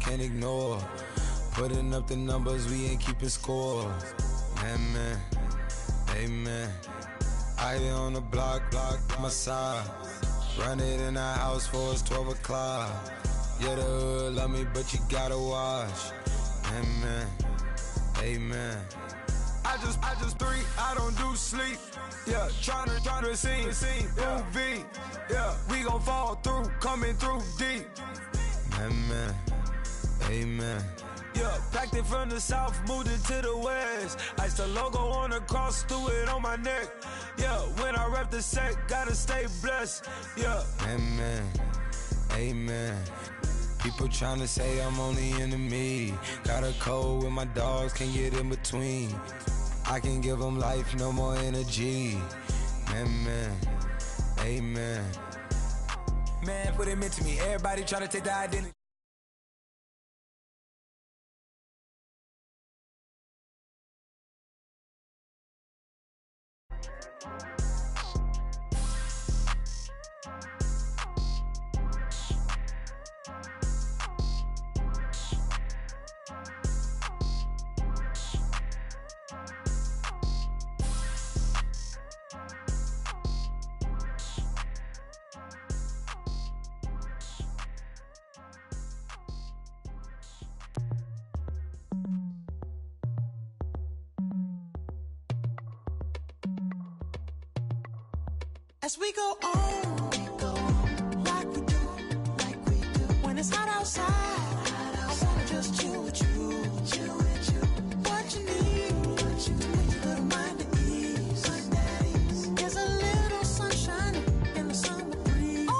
can't ignore. Putting up the numbers, we ain't keeping score. Amen, amen. I be on the block, my side. Run it in the house for it's 12 o'clock. Yeah, the hood love me, but you gotta watch. Amen, amen. I just three, I don't do sleep. Yeah, tryna see, movie. Yeah, we gon' fall through, coming through deep. Amen, amen. Yeah, packed it from the south, moved it to the west. Iced the logo on the cross, threw it on my neck. Yeah, when I rep the set, gotta stay blessed. Yeah, amen, amen. People tryna say I'm only enemy. Got a code with my dogs, can't get in between. I can give them life, no more energy. Amen, amen. Man, what it meant to me, everybody tryna take the identity. As we go on, like we do. When it's hot outside, I wanna just chill with you. What you need, to make your little mind at ease. There's a little sunshine in the summer breeze. Oh,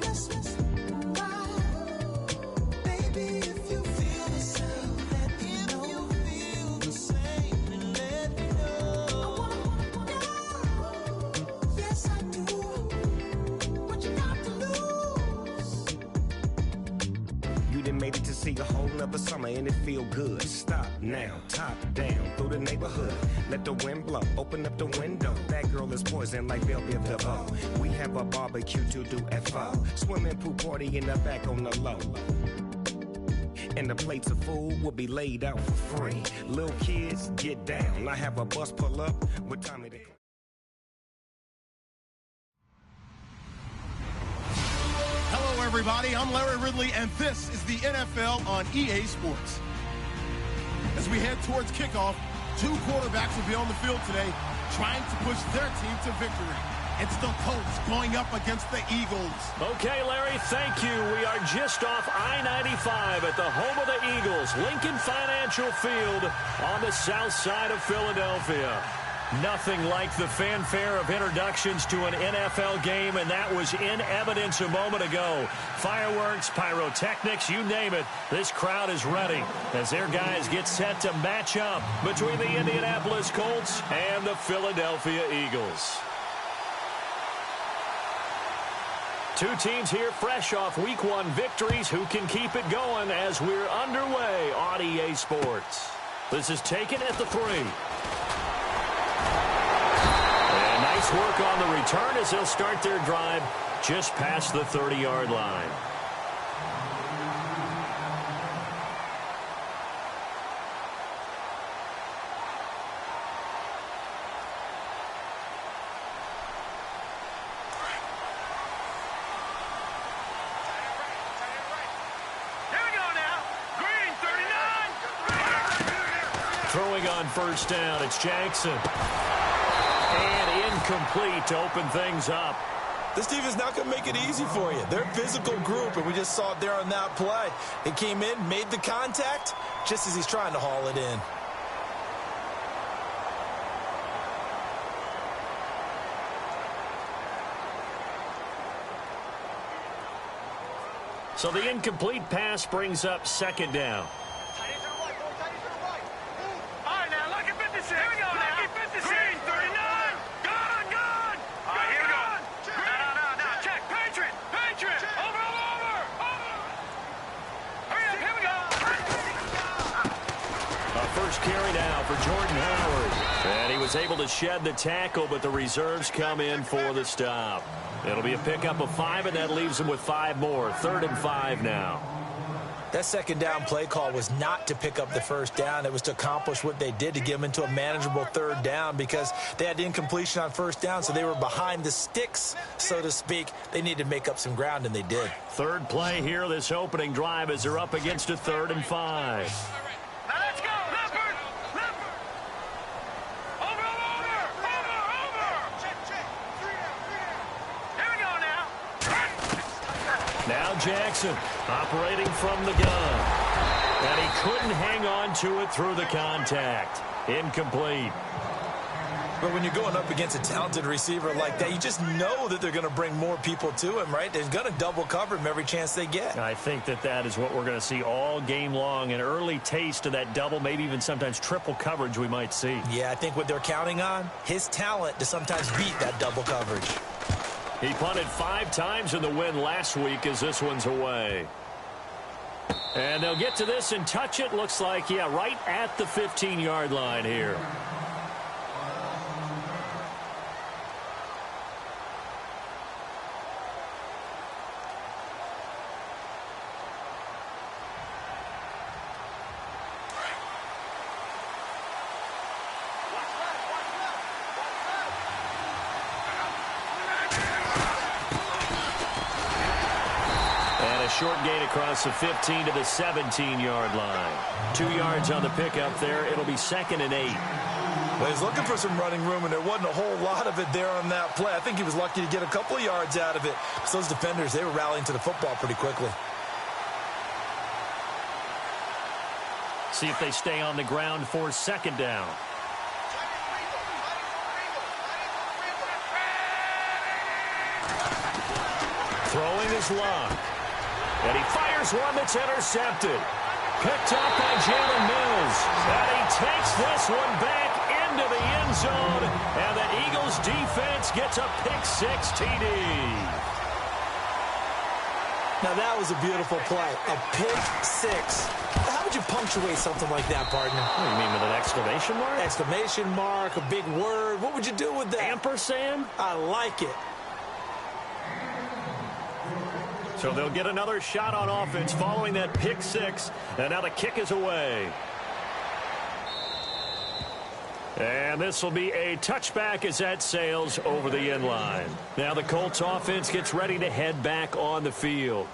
let's ride. Baby, if you feel the same, let me know. If you feel the same, then let me know. I wanna yes, I do. What you got to lose? You done made it to see a whole nother summer and it feel good. Stop now, top down through the neighborhood. Let the wind blow, open up the window. That girl is poison like Belleville DeVoe. We have a barbecue to do FO. Swimming pool party in the back on the low. And the plates of food will be laid out for free. Little kids, get down. I have a bus pull up with Tommy the... Hello, everybody. I'm Larry Ridley, and this is the NFL on EA Sports. As we head towards kickoff, two quarterbacks will be on the field today trying to push their team to victory. It's the Colts going up against the Eagles. Okay, Larry, thank you. We are just off I-95 at the home of the Eagles, Lincoln Financial Field on the south side of Philadelphia. Nothing like the fanfare of introductions to an NFL game, and that was in evidence a moment ago. Fireworks, pyrotechnics, you name it. This crowd is ready as their guys get set to match up between the Indianapolis Colts and the Philadelphia Eagles. Two teams here fresh off Week 1 victories. Who can keep it going as we're underway on EA Sports? This is taken at the 3. Nice work on the return as they'll start their drive just past the 30-yard line. Here we go now. Green, 39. Throwing on first down, it's Jackson. And incomplete to open things up. This team is not going to make it easy for you. They're a physical group, and we just saw it there on that play. It came in, made the contact, just as he's trying to haul it in. So the incomplete pass brings up second down. first carry now for Jordan Howard. And he was able to shed the tackle, but the reserves come in for the stop. It'll be a pickup of 5, and that leaves him with 5 more. 3rd and 5 now. That second down play call was not to pick up the first down. It was to accomplish what they did, to get them into a manageable 3rd down, because they had incompletion on first down, so they were behind the sticks, so to speak. They needed to make up some ground, and they did. 3rd play here, this opening drive, as they're up against a 3rd and 5. Now let's go, Leopard! Leopard! Over! Here we go now. Now Jackson operating from the gun. And he couldn't hang on to it through the contact. Incomplete. But when you're going up against a talented receiver like that, you just know that they're going to bring more people to him, right? They're going to double cover him every chance they get. I think that is what we're going to see all game long. An early taste of that double, maybe even sometimes triple coverage we might see. Yeah, I think what they're counting on, his talent to sometimes beat that double coverage. He punted 5 times in the win last week as this one's away. And they'll get to this and touch it. Looks like, yeah, right at the 15-yard line here. Short gain across the 15 to the 17-yard line. 2 yards on the pickup there. It'll be 2nd and 8. Well, he's looking for some running room, and there wasn't a whole lot of it there on that play. I think he was lucky to get a couple of yards out of it. Because those defenders, they were rallying to the football pretty quickly. See if they stay on the ground for 2nd down. Throwing is Luck. And he fires one that's intercepted. Picked up by Jalen Mills. And he takes this one back into the end zone. And the Eagles defense gets a pick-6 TD. Now that was a beautiful play. A pick-6. How would you punctuate something like that, partner? What do you mean, with an exclamation mark? Exclamation mark, a big word. What would you do with that? Ampersand? I like it. So they'll get another shot on offense following that pick-6. And now the kick is away. And this will be a touchback as that sails over the end line. Now the Colts offense gets ready to head back on the field.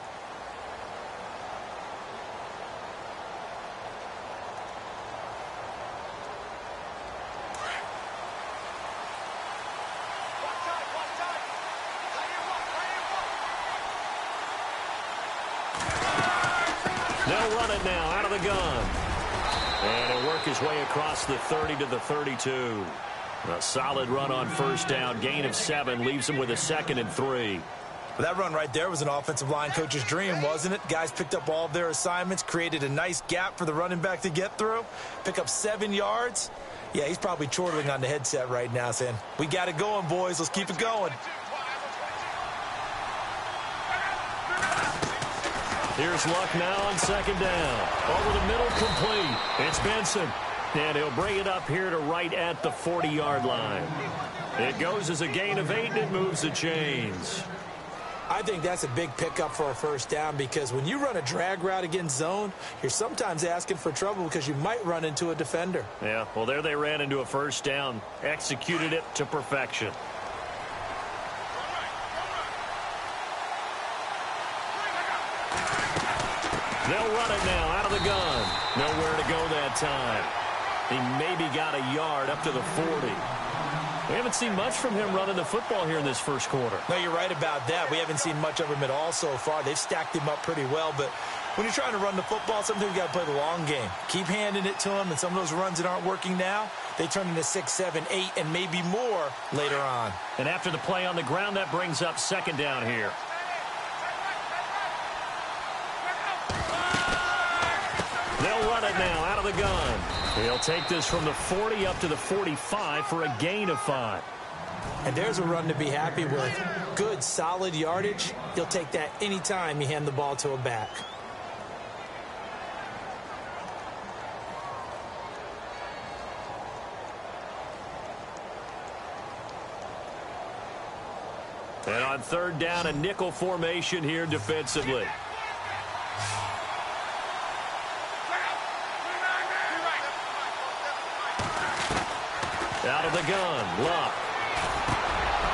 They'll run it now out of the gun. And he'll work his way across the 30 to the 32. A solid run on first down. Gain of 7 leaves him with a 2nd and 3. Well, that run right there was an offensive line coach's dream, wasn't it? Guys picked up all of their assignments, created a nice gap for the running back to get through, pick up 7 yards. Yeah, he's probably chortling on the headset right now saying, we got it going, boys. Let's keep it going. Here's Luck now on 2nd down. Over the middle, complete. It's Benson. And he'll bring it up here to right at the 40-yard line. It goes as a gain of 8, and it moves the chains. I think that's a big pickup for a first down, because when you run a drag route against zone, you're sometimes asking for trouble because you might run into a defender. Yeah, well, there they ran into a first down. Executed it to perfection. They'll run it now out of the gun. Nowhere to go that time. He maybe got a yard up to the 40. We haven't seen much from him running the football here in this first quarter. No, you're right about that. We haven't seen much of him at all so far. They've stacked him up pretty well, but when you're trying to run the football, sometimes you got to play the long game. Keep handing it to him, and some of those runs that aren't working now, they turn into 6, 7, 8, and maybe more later on. And after the play on the ground, that brings up 2nd down here. They'll run it now out of the gun. He'll take this from the 40 up to the 45 for a gain of 5. And there's a run to be happy with. Good, solid yardage. You'll take that anytime you hand the ball to a back. And on third down, a nickel formation here defensively. Out of the gun, Luck.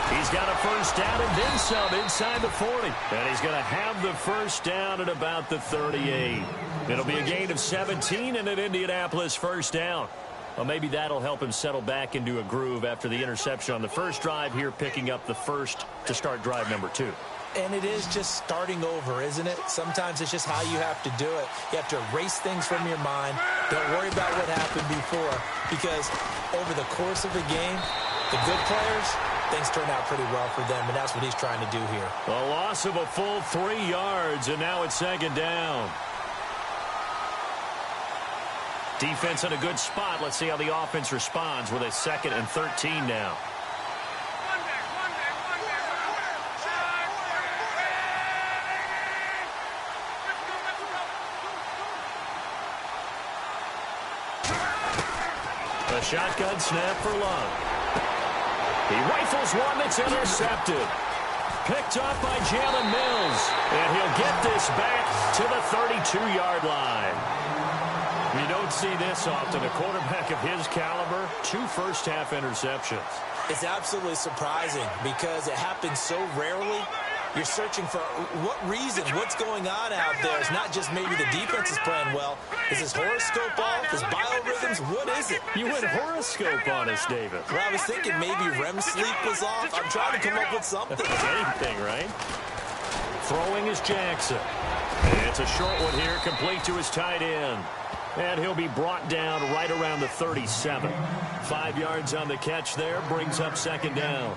He's got a first down and then some inside the 40. And he's going to have the first down at about the 38. It'll be a gain of 17 and an Indianapolis first down. Well, maybe that'll help him settle back into a groove after the interception on the first drive here, picking up the first to start drive number 2. And it is just starting over, isn't it? Sometimes it's just how you have to do it. You have to erase things from your mind. Don't worry about what happened before, because over the course of the game, the good players, things turn out pretty well for them, and that's what he's trying to do here. A loss of a full 3 yards, and now it's second down. Defense in a good spot. Let's see how the offense responds with a 2nd and 13 now. A shotgun snap for Love. He rifles one that's intercepted. Picked up by Jalen Mills. And he'll get this back to the 32-yard line. You don't see this often. A quarterback of his caliber, 2 first-half interceptions. It's absolutely surprising because it happens so rarely. You're searching for what reason, what's going on out there. It's not just maybe the defense is playing well. Is his horoscope off? His biorhythms? What is it? You went horoscope on us, David. Well, I was thinking maybe REM sleep was off. I'm trying to come up with something. Anything, right? Throwing is Jackson. And it's a short one here, complete to his tight end. And he'll be brought down right around the 37. 5 yards on the catch there, brings up second down.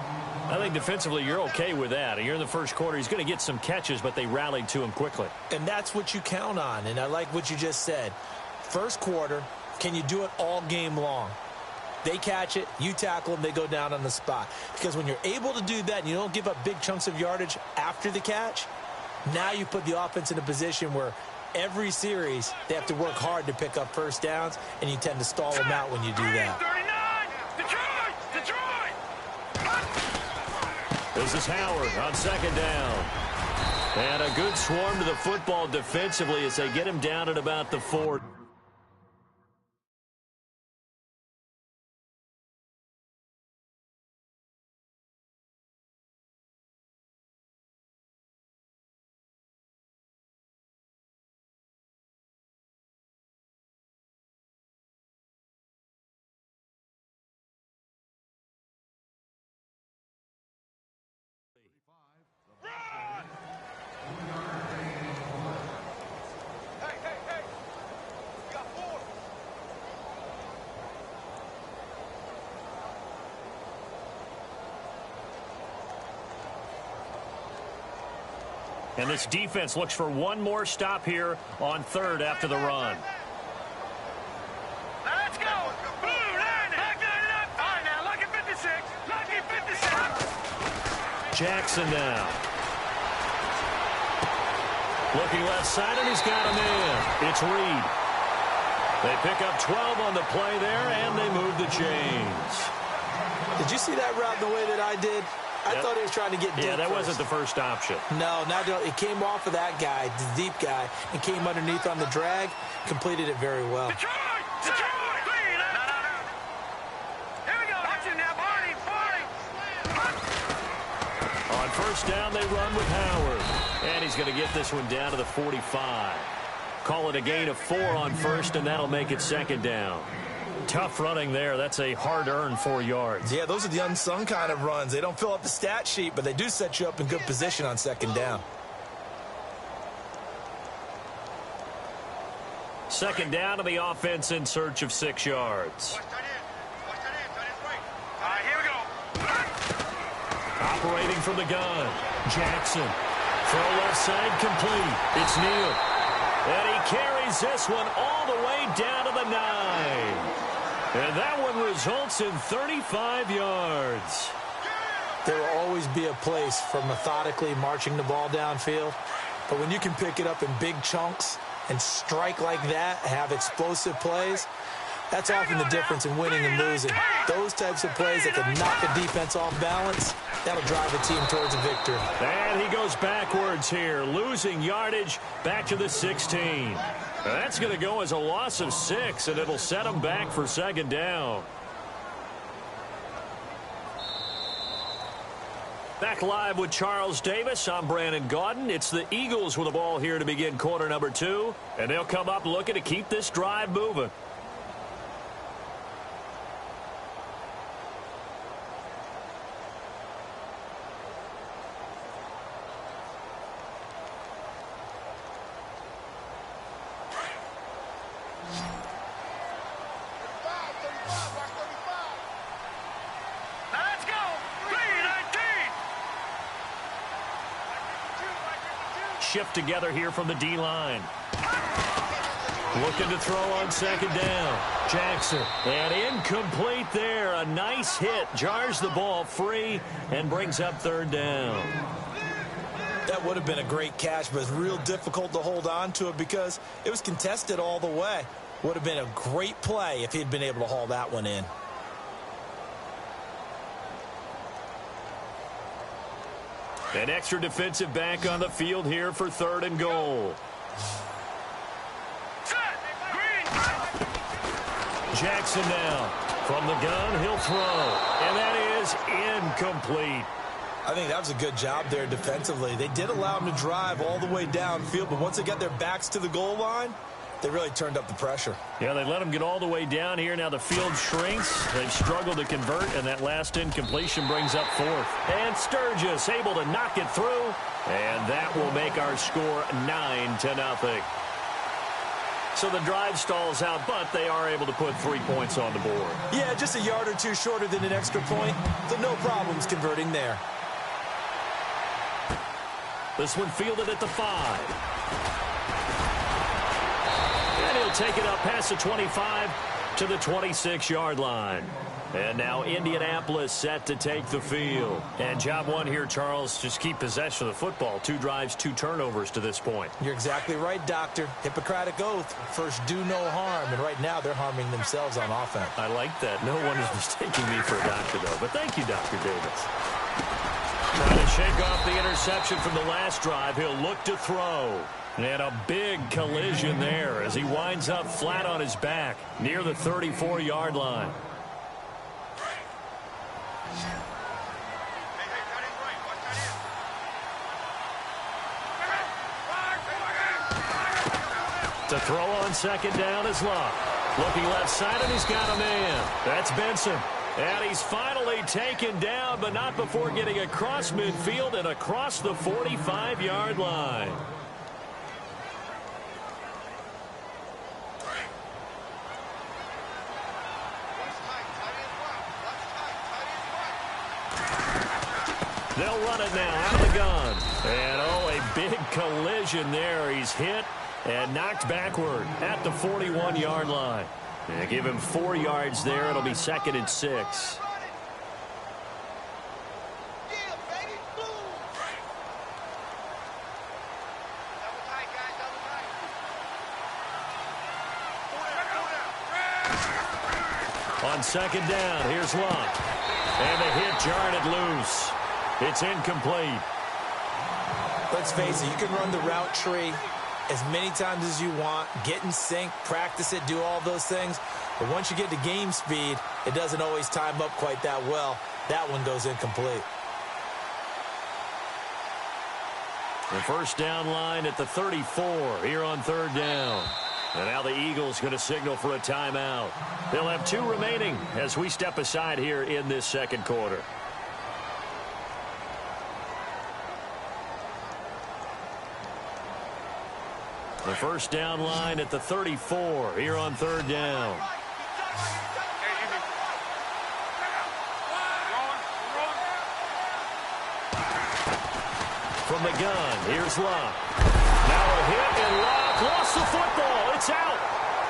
I think defensively you're okay with that. You're in the first quarter. He's going to get some catches, but they rallied to him quickly. And that's what you count on, and I like what you just said. First quarter, can you do it all game long? They catch it, you tackle them, they go down on the spot. Because when you're able to do that and you don't give up big chunks of yardage after the catch, now you put the offense in a position where every series they have to work hard to pick up first downs, and you tend to stall them out when you do that. This is Howard on second down. And a good swarm to the football defensively as they get him down at about the 4. And this defense looks for one more stop here on third after the run. Let's go. Blue line. Back line it up. All right, now, lucky 56. Lucky 56. Jackson now. Looking left side, and he's got him in. It's Reed. They pick up 12 on the play there, and they move the chains. Did you see that route the way that I did? I thought he was trying to get deep. Yeah, that first. wasn't the first option. No, it came off of that guy, the deep guy, and came underneath on the drag, completed it very well. Detroit! Detroit! No. Here we go. Watch him now, Barney. On first down, they run with Howard. And he's going to get this one down to the 45. Call it a gain of 4 on first, and that'll make it second down. Tough running there. That's a hard-earned 4 yards. Yeah, those are the unsung kind of runs. They don't fill up the stat sheet, but they do set you up in good position on second down. Second down to the offense in search of 6 yards. Watch that in. Right. All right, here we go. Operating from the gun. Jackson. Throw left side complete. It's Neal. And he carries this one all the way down to the 9. And that one results in 35 yards. There will always be a place for methodically marching the ball downfield. But when you can pick it up in big chunks and strike like that, have explosive plays, That's often the difference in winning and losing. Those types of plays that can knock a defense off balance, that'll drive a team towards a victory. And he goes backwards here, losing yardage back to the 16. That's going to go as a loss of 6, and it'll set him back for second down. Back live with Charles Davis. I'm Brandon Gaudin. It's the Eagles with the ball here to begin quarter number 2, and they'll come up looking to keep this drive moving. Shift together here from the D-line. Looking to throw on second down. Jackson. And incomplete there. A nice hit. Jars the ball free and brings up third down. That would have been a great catch, but it's real difficult to hold on to it because it was contested all the way. Would have been a great play if he'd been able to haul that one in. An extra defensive back on the field here for third and goal. Jackson now. From the gun, he'll throw. And that is incomplete. I think that was a good job there defensively. They did allow him to drive all the way downfield, but once they got their backs to the goal line, they really turned up the pressure. Yeah, they let him get all the way down here. Now the field shrinks. They've struggled to convert, and that last incompletion brings up fourth. And Sturgis able to knock it through, and that will make our score 9-0. So the drive stalls out, but they are able to put 3 points on the board. Yeah, just a yard or two shorter than an extra point, so no problems converting there. This one fielded at the 5. And he'll take it up past the 25 to the 26-yard line. And now Indianapolis set to take the field. And job one here, Charles, just keep possession of the football. 2 drives, 2 turnovers to this point. You're exactly right, Doctor. Hippocratic oath. First, do no harm. And right now, they're harming themselves on offense. I like that. No one is mistaking me for a doctor, though. But thank you, Dr. Davis. Trying to shake off the interception from the last drive. He'll look to throw. And a big collision there as he winds up flat on his back near the 34-yard line. To throw on second down is Luck. Looking left side, and he's got a man. That's Benson. And he's finally taken down, but not before getting across midfield and across the 45-yard line. They'll run it now out of the gun. And, oh, a big collision there. He's hit and knocked backward at the 41-yard line. And give him 4 yards there. It'll be 2nd and 6. On second down, here's Luck. And the hit jarred it loose. It's incomplete. Let's face it, you can run the route tree as many times as you want, get in sync, practice it, do all those things. But once you get to game speed, it doesn't always time up quite that well. That one goes incomplete. The first down line at the 34 here on third down. And now the Eagles going to signal for a timeout. They'll have 2 remaining as we step aside here in this second quarter. The first down line at the 34 here on third down. From the gun, here's Luck. Now a hit, and Luck lost the football. It's out.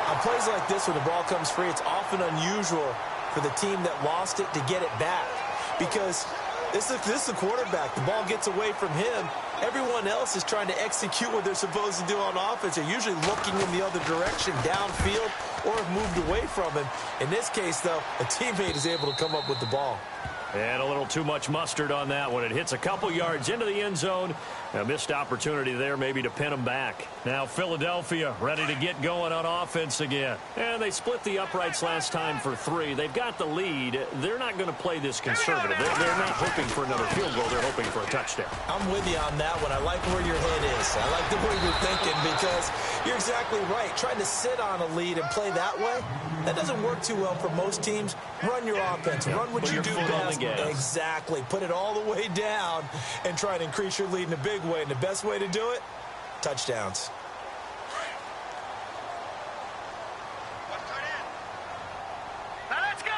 On plays like this where the ball comes free, it's often unusual for the team that lost it to get it back. Because this is the quarterback. The ball gets away from him, everyone else is trying to execute what they're supposed to do on offense. They're usually looking in the other direction, downfield, or have moved away from him. In this case, though, a teammate is able to come up with the ball. And a little too much mustard on that one. It hits a couple yards into the end zone. A missed opportunity there maybe to pin them back. Now Philadelphia ready to get going on offense again. And they split the uprights last time for 3. They've got the lead. They're not going to play this conservative. They're not hoping for another field goal. They're hoping for a touchdown. I'm with you on that one. I like where your head is. I like the way you're thinking because you're exactly right. Trying to sit on a lead and play that way, that doesn't work too well for most teams. Run your offense. Run what you do best. Exactly. Put it all the way down and try to increase your lead in a big way. And the best way to do it, touchdowns. Now let's go.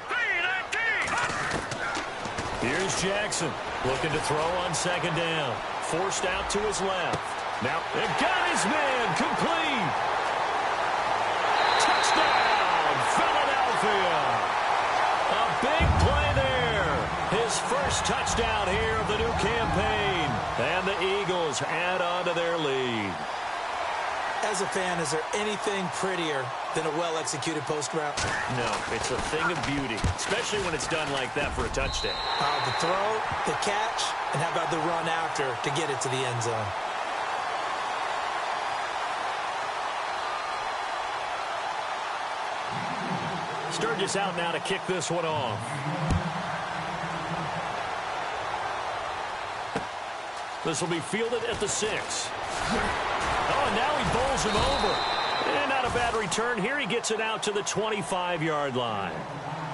3-19. Here's Jackson looking to throw on second down. Forced out to his left. Now they've got his man complete. Touchdown, Philadelphia. A big play there. His first touchdown here of the new campaign. And the Eagles add on to their lead. As a fan, is there anything prettier than a well-executed post route? No, it's a thing of beauty, especially when it's done like that for a touchdown. The throw, the catch, and how about the run after to get it to the end zone? Sturgis out now to kick this one off. This will be fielded at the 6. Oh, and now he bowls him over. And not a bad return here. He gets it out to the 25-yard line.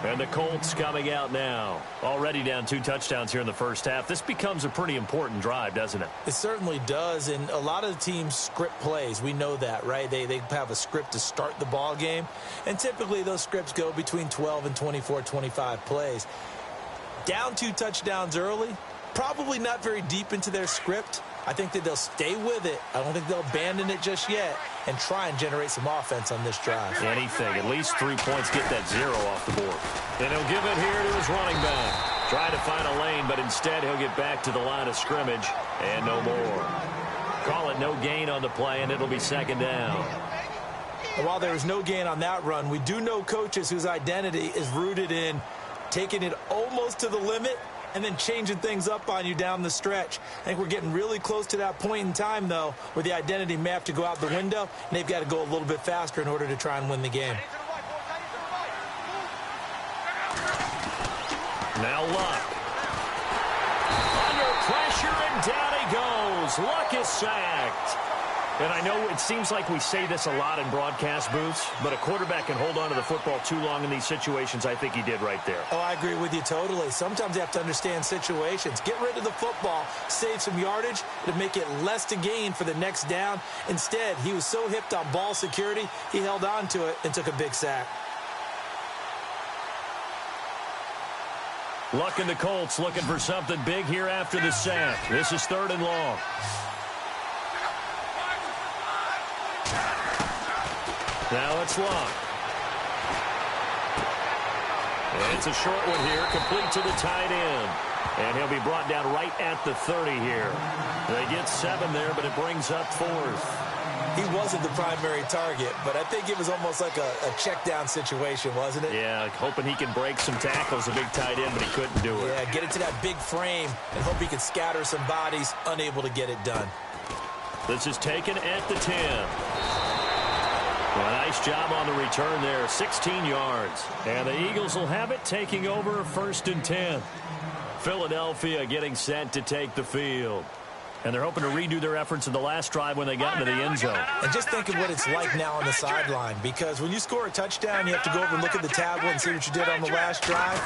And the Colts coming out now. Already down 2 touchdowns here in the first half. This becomes a pretty important drive, doesn't it? It certainly does, and a lot of the teams script plays. We know that, right? They have a script to start the ball game, and typically those scripts go between 12 and 24, 25 plays. Down 2 touchdowns early, probably not very deep into their script. I think that they'll stay with it. I don't think they'll abandon it just yet and try and generate some offense on this drive. Anything. At least 3 points. Get that 0 off the board. And he'll give it here to his running back. Trying to find a lane, but instead he'll get back to the line of scrimmage and no more. Call it no gain on the play, and it'll be second down. And while there was no gain on that run, we do know coaches whose identity is rooted in taking it almost to the limit and then changing things up on you down the stretch. I think we're getting really close to that point in time, though, where the identity may have to go out the window, and they've got to go a little bit faster in order to try and win the game. Now Luck. Under pressure, and down he goes. Luck is sacked. And I know it seems like we say this a lot in broadcast booths, but a quarterback can hold on to the football too long in these situations. I think he did right there. Oh, I agree with you totally. Sometimes you have to understand situations. Get rid of the football, save some yardage to make it less to gain for the next down. Instead, he was so hipped on ball security, he held on to it and took a big sack. Luck and the Colts looking for something big here after the sack. This is 3rd and long. Now it's Luck. And it's a short one here, complete to the tight end. And he'll be brought down right at the 30 here. They get 7 there, but it brings up 4th. He wasn't the primary target, but I think it was almost like a check down situation, wasn't it? Yeah, hoping he can break some tackles, a big tight end, but he couldn't do it. Yeah, get it to that big frame and hope he can scatter some bodies, unable to get it done. This is taken at the 10. Well, nice job on the return there, 16 yards. And the Eagles will have it, taking over 1st and 10. Philadelphia getting set to take the field. And they're hoping to redo their efforts in the last drive when they got into the end zone. And just think of what it's like now on the sideline, because when you score a touchdown, you have to go over and look at the tablet and see what you did on the last drive.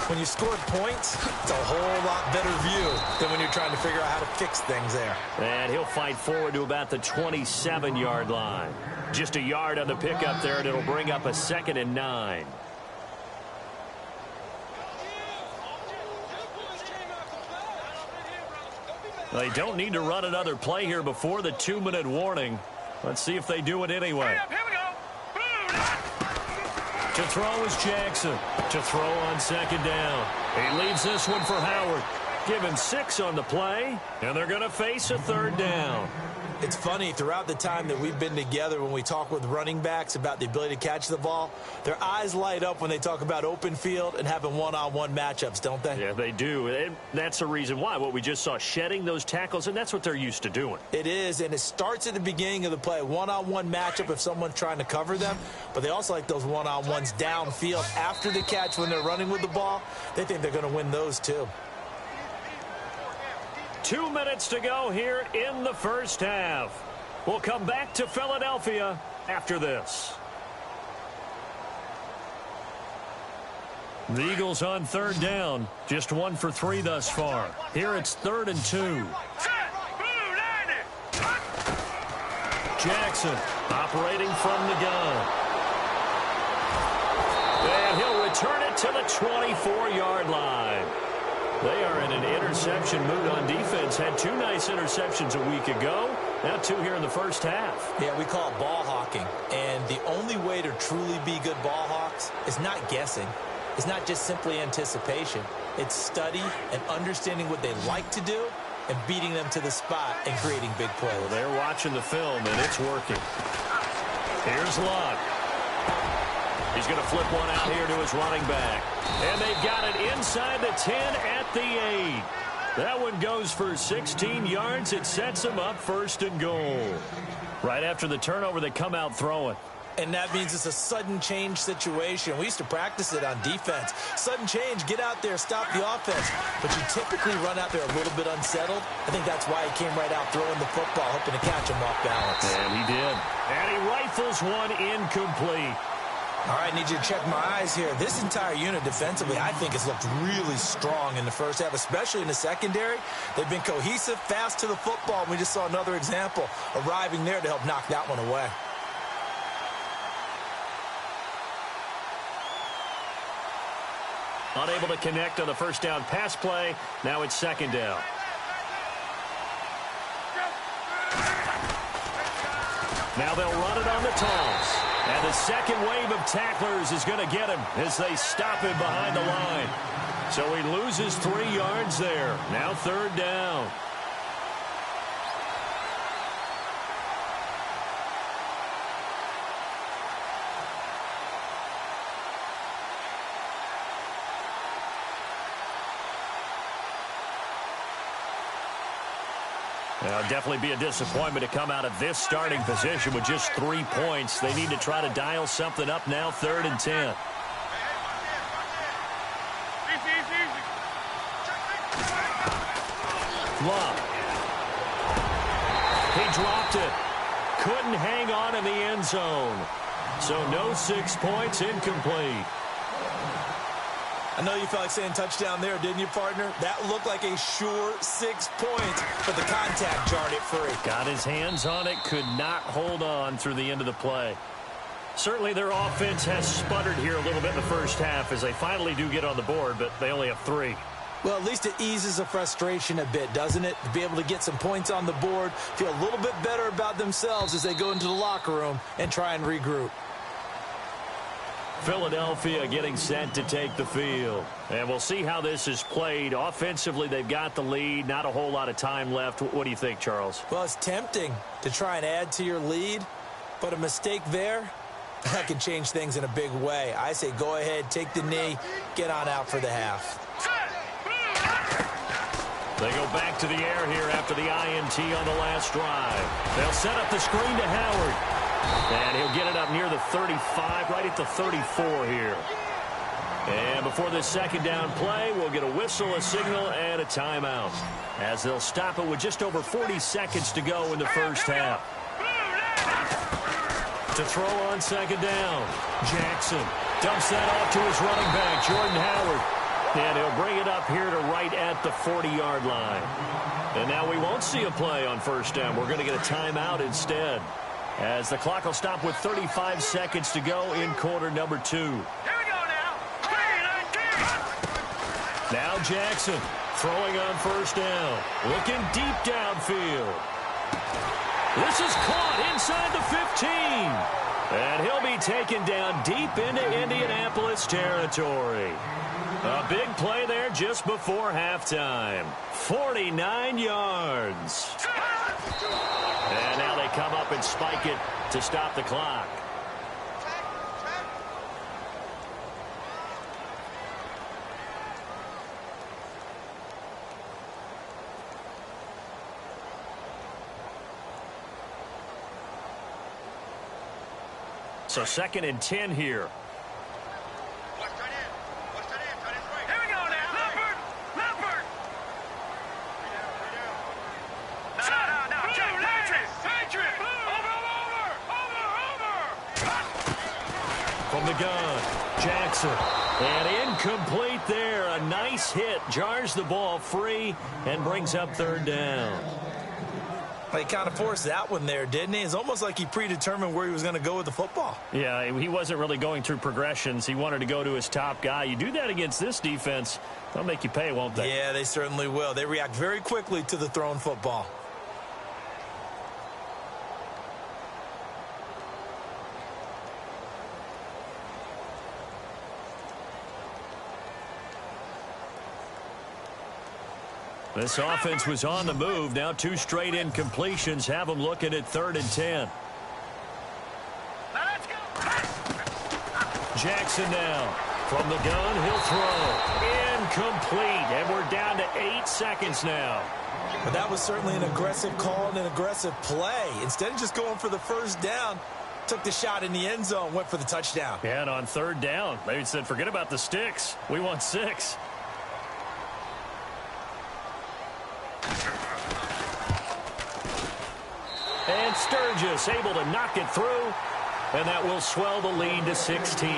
When you scored points, it's a whole lot better view than when you're trying to figure out how to fix things there. And he'll fight forward to about the 27-yard line. Just a yard on the pickup there, and it'll bring up a 2nd and 9. They don't need to run another play here before the 2-minute warning. Let's see if they do it anyway. Here we go. To throw is Jackson. To throw on 2nd down. He leaves this one for Howard. Give him 6 on the play, and they're going to face a 3rd down. It's funny, throughout the time that we've been together, when we talk with running backs about the ability to catch the ball, their eyes light up when they talk about open field and having one-on-one matchups, don't they? Yeah, they do. And that's the reason why. What we just saw, shedding those tackles, and that's what they're used to doing. It is, and it starts at the beginning of the play. One-on-one matchup if someone's trying to cover them, but they also like those one-on-ones downfield after the catch when they're running with the ball. They think they're going to win those too. 2 minutes to go here in the first half. We'll come back to Philadelphia after this. The Eagles on 3rd down. Just 1 for 3 thus far. Here it's 3rd and 2. Jackson operating from the gun. And he'll return it to the 24-yard line. They are in an interception mood on defense. Had 2 nice interceptions a week ago. Now 2 here in the first half. Yeah, we call it ball hawking. And the only way to truly be good ball hawks is not guessing. It's not just simply anticipation. It's study and understanding what they like to do and beating them to the spot and creating big plays. Well, they're watching the film, and it's working. Here's Locke. He's going to flip one out here to his running back. And they've got it inside the 10 at the 8. That one goes for 16 yards. It sets them up 1st and goal. Right after the turnover, they come out throwing. And that means it's a sudden change situation. We used to practice it on defense. Sudden change, get out there, stop the offense. But you typically run out there a little bit unsettled. I think that's why he came right out throwing the football, hoping to catch him off balance. And he did. And he rifles one incomplete. All right, I need you to check my eyes here. This entire unit defensively, I think, has looked really strong in the first half, especially in the secondary. They've been cohesive, fast to the football. We just saw another example arriving there to help knock that one away. Unable to connect on the first down pass play. Now it's 2nd down. Now they'll run it on the toss. And the second wave of tacklers is going to get him as they stop him behind the line. So he loses 3 yards there. Now 3rd down. It'll definitely be a disappointment to come out of this starting position with just 3 points. They need to try to dial something up now, 3rd and 10. Love. He dropped it. Couldn't hang on in the end zone. So no 6 points, incomplete. I know you felt like saying touchdown there, didn't you, partner? That looked like a sure 6 points, but the contact jarred it free. Got his hands on it, could not hold on through the end of the play. Certainly their offense has sputtered here a little bit in the first half as they finally do get on the board, but they only have 3. Well, at least it eases the frustration a bit, doesn't it? To be able to get some points on the board, feel a little bit better about themselves as they go into the locker room and try and regroup. Philadelphia getting set to take the field. And we'll see how this is played. Offensively, they've got the lead. Not a whole lot of time left. What do you think, Charles? Well, it's tempting to try and add to your lead, but a mistake there, that can change things in a big way. I say go ahead, take the knee, get on out for the half. They go back to the air here after the INT on the last drive. They'll set up the screen to Howard. And he'll get it up near the 35, right at the 34 here. And before this 2nd down play, we'll get a whistle, a signal, and a timeout, as they'll stop it with just over 40 seconds to go in the first half. To throw on 2nd down, Jackson dumps that off to his running back, Jordan Howard. And he'll bring it up here to right at the 40-yard line. And now we won't see a play on 1st down. We're going to get a timeout instead, as the clock will stop with 35 seconds to go in quarter number 2. Here we go now. 3-19. Now Jackson throwing on 1st down. Looking deep downfield. This is caught inside the 15. And he'll be taken down deep into Indianapolis territory. A big play there just before halftime. 49 yards. And now they come up and spike it to stop the clock. So 2nd and 10 here. From the gun, Jackson. And incomplete there. A nice hit. Jars the ball free and brings up 3rd down. He kind of forced that one there, didn't he? It's almost like he predetermined where he was going to go with the football. Yeah, he wasn't really going through progressions. He wanted to go to his top guy. You do that against this defense, they'll make you pay, won't they? Yeah, they certainly will. They react very quickly to the thrown football. This offense was on the move. Now 2 straight incompletions have them looking at 3rd and 10. Jackson now. From the gun, he'll throw. Incomplete. And we're down to 8 seconds now. But that was certainly an aggressive call and an aggressive play. Instead of just going for the 1st down, took the shot in the end zone, went for the touchdown. Yeah, and on 3rd down, they said, forget about the sticks. We want 6. And Sturgis able to knock it through, and that will swell the lead to 16.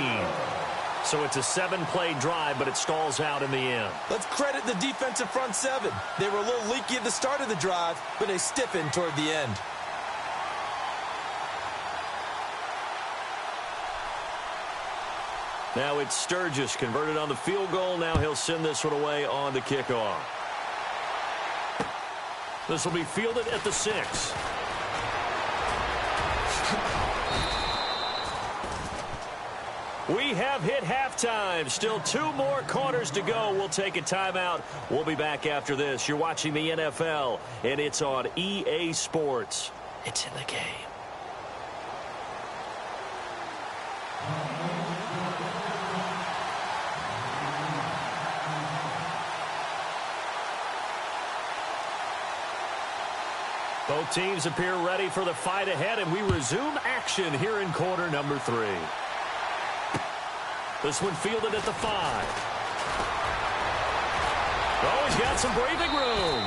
So it's a 7-play drive, but it stalls out in the end. Let's credit the defensive front 7. They were a little leaky at the start of the drive, but they stiffened toward the end. Now it's Sturgis converted on the field goal. Now he'll send this one away on the kickoff. This will be fielded at the 6. We have hit halftime. Still 2 more quarters to go. We'll take a timeout. We'll be back after this. You're watching the NFL, and it's on EA Sports. It's in the game. Both teams appear ready for the fight ahead, and we resume action here in quarter number 3. This one fielded at the 5. Oh, he's got some breathing room.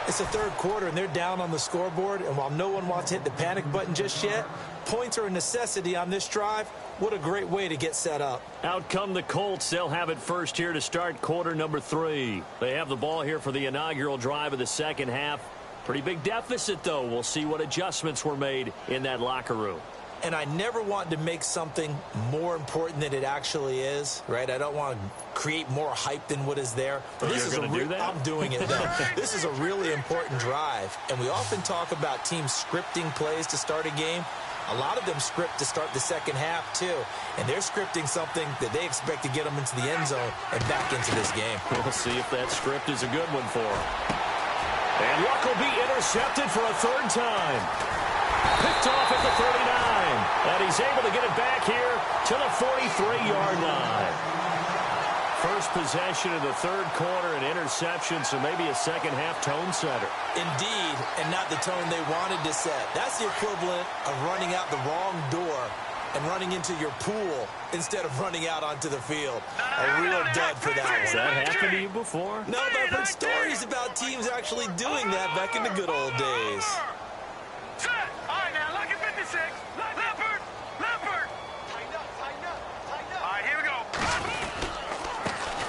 It's the 3rd quarter, and they're down on the scoreboard, and while no one wants to hit the panic button just yet, points are a necessity on this drive. What a great way to get set up. Out come the Colts. They'll have it first here to start quarter number 3. They have the ball here for the inaugural drive of the 2nd half. Pretty big deficit, though. We'll see what adjustments were made in that locker room. And I never want to make something more important than it actually is, right? I don't want to create more hype than what is there. But this is do that? I'm doing it, though. This is a really important drive. And we often talk about teams scripting plays to start a game. A lot of them script to start the 2nd half, too. And they're scripting something that they expect to get them into the end zone and back into this game. We'll see if that script is a good one for them. And Luck will be intercepted for a 3rd time. Picked off at the 39. And he's able to get it back here to the 43-yard line. First possession of the 3rd quarter, an interception, so maybe a 2nd half tone setter. Indeed, and not the tone they wanted to set. That's the equivalent of running out the wrong door and running into your pool instead of running out onto the field. A real dud for that one. Has that happened to you before? No, but I've heard stories about teams actually doing that back in the good old days. All right, now, look at 56. Leopard. Tighten up. All right, here we go.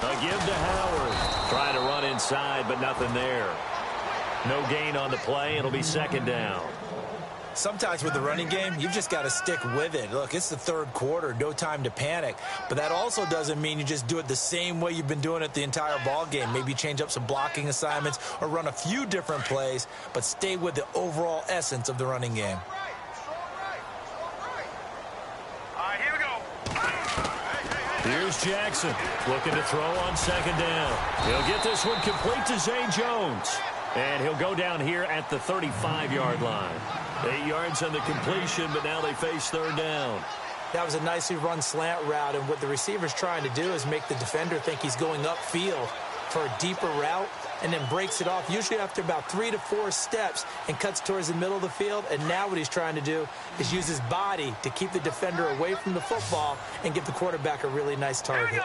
A give to Howard. Trying to run inside, but nothing there. No gain on the play. It'll be 2nd down. Sometimes with the running game, you've just got to stick with it. Look, it's the 3rd quarter, no time to panic. But that also doesn't mean you just do it the same way you've been doing it the entire ball game. Maybe change up some blocking assignments or run a few different plays, but stay with the overall essence of the running game. goes Jackson. Looking to throw on second down. He'll get this one complete to Zay Jones. And he'll go down here at the 35-yard line. 8 yards on the completion, but now they face third down. That was a nicely run slant route, and what the receiver's trying to do is make the defender think he's going upfield for a deeper route, and then breaks it off, usually after about 3 to 4 steps, and cuts towards the middle of the field. And now what he's trying to do is use his body to keep the defender away from the football and give the quarterback a really nice target.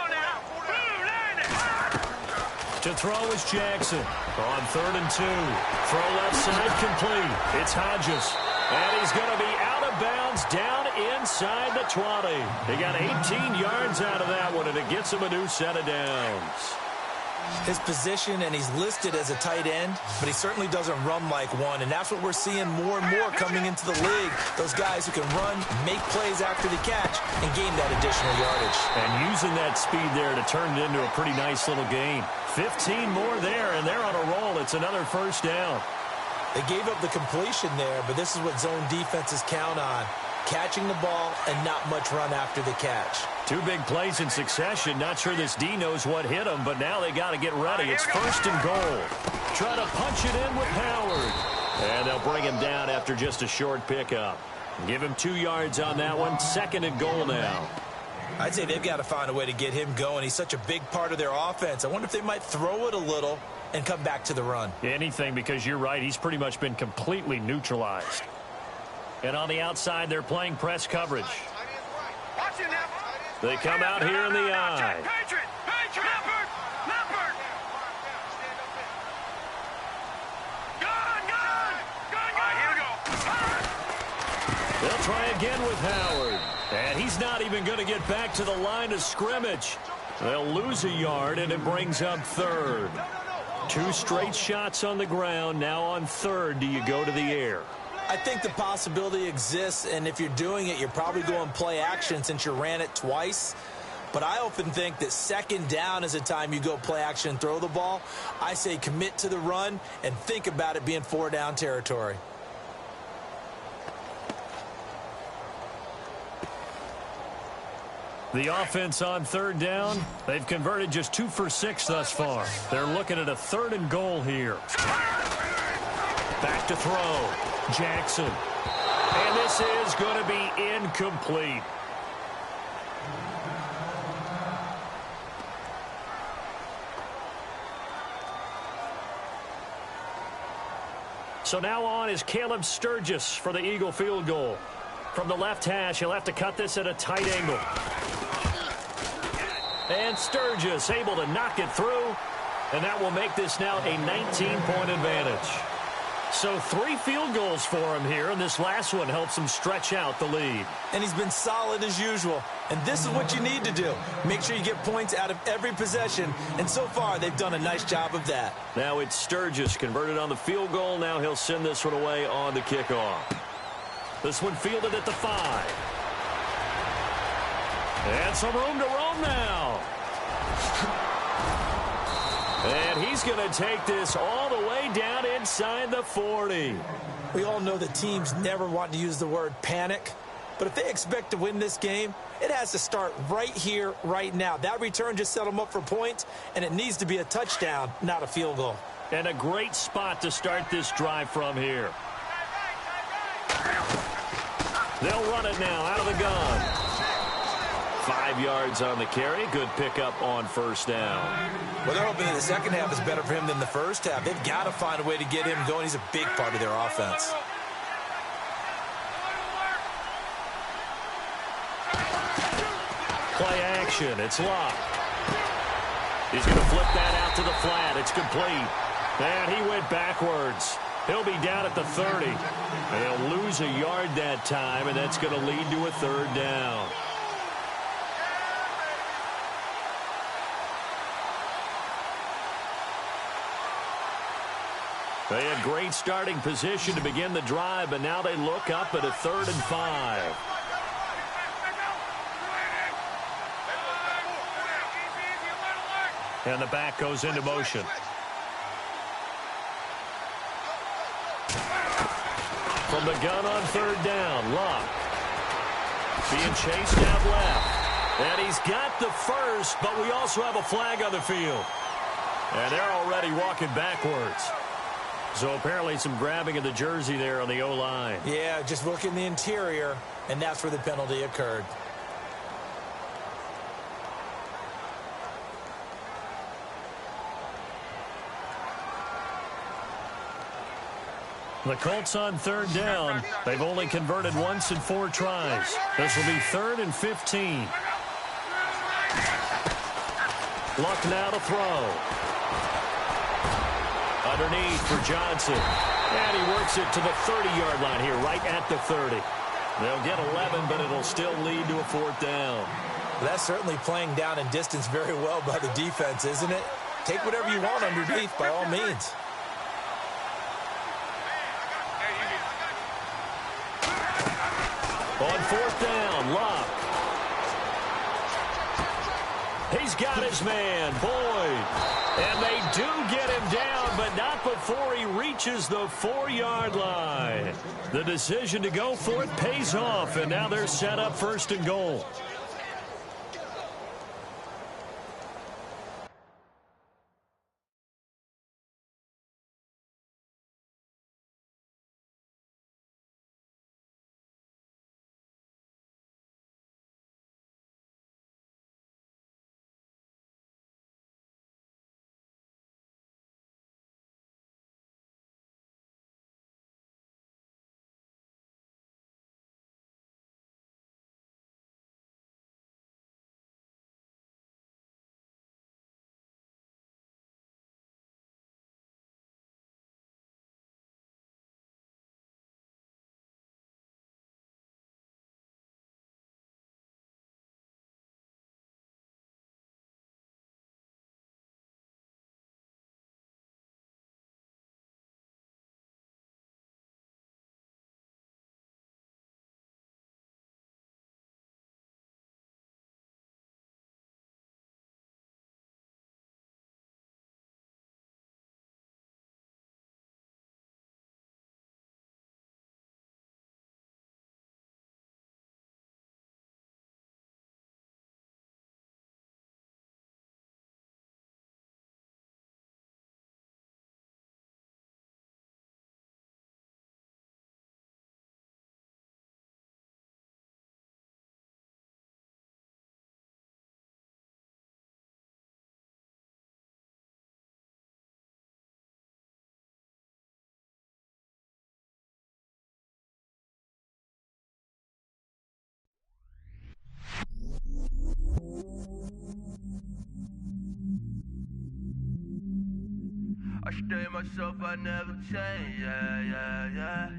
To throw is Jackson on 3rd and 2. Throw left side complete. It's Hodges. And he's going to be out of bounds down inside the 20. He got 18 yards out of that one, and it gets him a new set of downs. His position, and he's listed as a tight end, but he certainly doesn't run like one, and that's what we're seeing more and more coming into the league. Those guys who can run, make plays after the catch, and gain that additional yardage. And using that speed there to turn it into a pretty nice little gain. 15 more there, and they're on a roll. It's another first down. They gave up the completion there, but this is what zone defenses count on. Catching the ball and not much run after the catch. 2 big plays in succession. Not sure this D knows what hit him, but now they got to get ready. It's 1st and goal. Try to punch it in with Howard. And they'll bring him down after just a short pickup. Give him 2 yards on that one. 2nd and goal now. I'd say they've got to find a way to get him going. He's such a big part of their offense. I wonder if they might throw it a little and come back to the run. Anything, because you're right. He's pretty much been completely neutralized. And on the outside, they're playing press coverage. They come out here in the eye. They'll try again with Howard. And he's not even going to get back to the line of scrimmage. They'll lose a yard, and it brings up 3rd. 2 straight shots on the ground. Now on 3rd, do you go to the air? I think the possibility exists, and if you're doing it, you're probably going play action since you ran it twice. But I often think that 2nd down is a time you go play action and throw the ball. I say commit to the run and think about it being 4 down territory. The offense on 3rd down, they've converted just 2 for 6 thus far. They're looking at a 3rd and goal here. Back to throw. Jackson. And this is going to be incomplete. So now on is Caleb Sturgis for the Eagle field goal. From the left hash, he'll have to cut this at a tight angle. And Sturgis able to knock it through. And that will make this now a 19-point advantage. So 3 field goals for him here, and this last one helps him stretch out the lead. And he's been solid as usual. And this is what you need to do. Make sure you get points out of every possession. And so far, they've done a nice job of that. Now it's Sturgis converted on the field goal. Now he'll send this one away on the kickoff. This one fielded at the 5. And some room to roam now. And he's going to take this all the way down inside the 40. We all know that teams never want to use the word panic. But if they expect to win this game, it has to start right here, right now. That return just set them up for points, and it needs to be a touchdown, not a field goal. And a great spot to start this drive from here. They'll run it now out of the gun. 5 yards on the carry. Good pickup on 1st down. Well, they're hoping that the second half is better for him than the first half. They've got to find a way to get him going. He's a big part of their offense. Play action. It's Locke. He's going to flip that out to the flat. It's complete. And he went backwards. He'll be down at the 30. They'll lose a yard that time, and that's going to lead to a 3rd down. They had great starting position to begin the drive, but now they look up at a 3rd and 5. And the back goes into motion. From the gun on 3rd down, Locke. Being chased out left. And he's got the first, but we also have a flag on the field. And they're already walking backwards. So apparently some grabbing of the jersey there on the O-line. Yeah, just working the interior, and that's where the penalty occurred. The Colts on third down. They've only converted once in 4 tries. This will be 3rd and 15. Luck now to throw. Underneath for Johnson. And he works it to the 30-yard line here, right at the 30. They'll get 11, but it'll still lead to a 4th down. That's certainly playing down in distance very well by the defense, isn't it? Take whatever you want underneath, by all means. On 4th down, Luck. He's got his man, Boyd. And they do get him down, but not before he reaches the 4-yard line. The decision to go for it pays off, and now they're set up 1st and goal. I stay myself, I never change, yeah.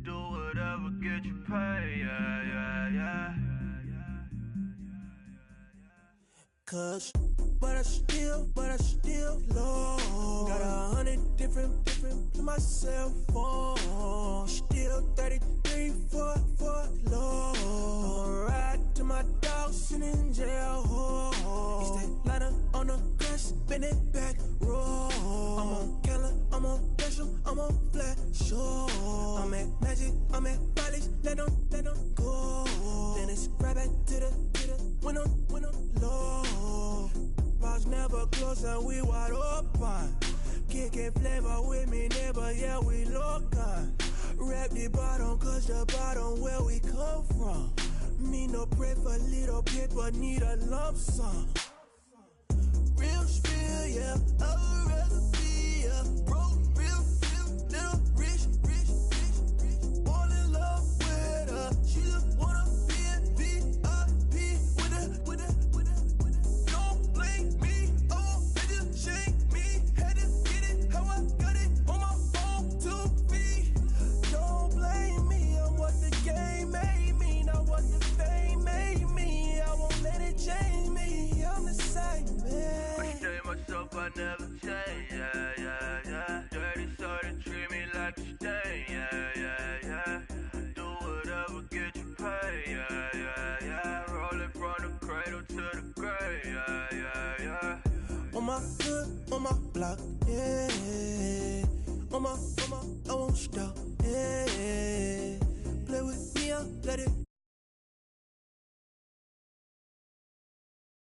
Do whatever, get you paid, yeah. Cause, but I still low. Got 100 different to my cell phone. Still 33 for low. I'ma ride to my dog sitting in jail. He stay lighter on the grass, spin it back, roll. I'm on Keller, I'm on Bishop, I'm on Flat Show. I'm at Magic, I'm at Follies, let them go. Then it's right back to the when I'm low. Bars never close and we wide open. Kicking flavor with me, neighbor, yeah, we local. Rap the bottom, cause the bottom where we come from. Me no pray for little paper, need a lump sum. Real spill, yeah, I'd rather be, yeah. Broke, real, little rich. All in love with her, she just wanna be a VIP with it. Don't blame me, oh, they just shake me. Had to get it, how I got it, on my phone to me. Don't blame me, I'm what the game made me, not what the fame made me. I won't let it change me, I'm the same man. I stay myself, I never change, yeah. Dirty soda, treat me like a stain, yeah. Do whatever, get you paid, yeah. Rolling from the cradle to the grave, yeah. On my hood, on my block, yeah.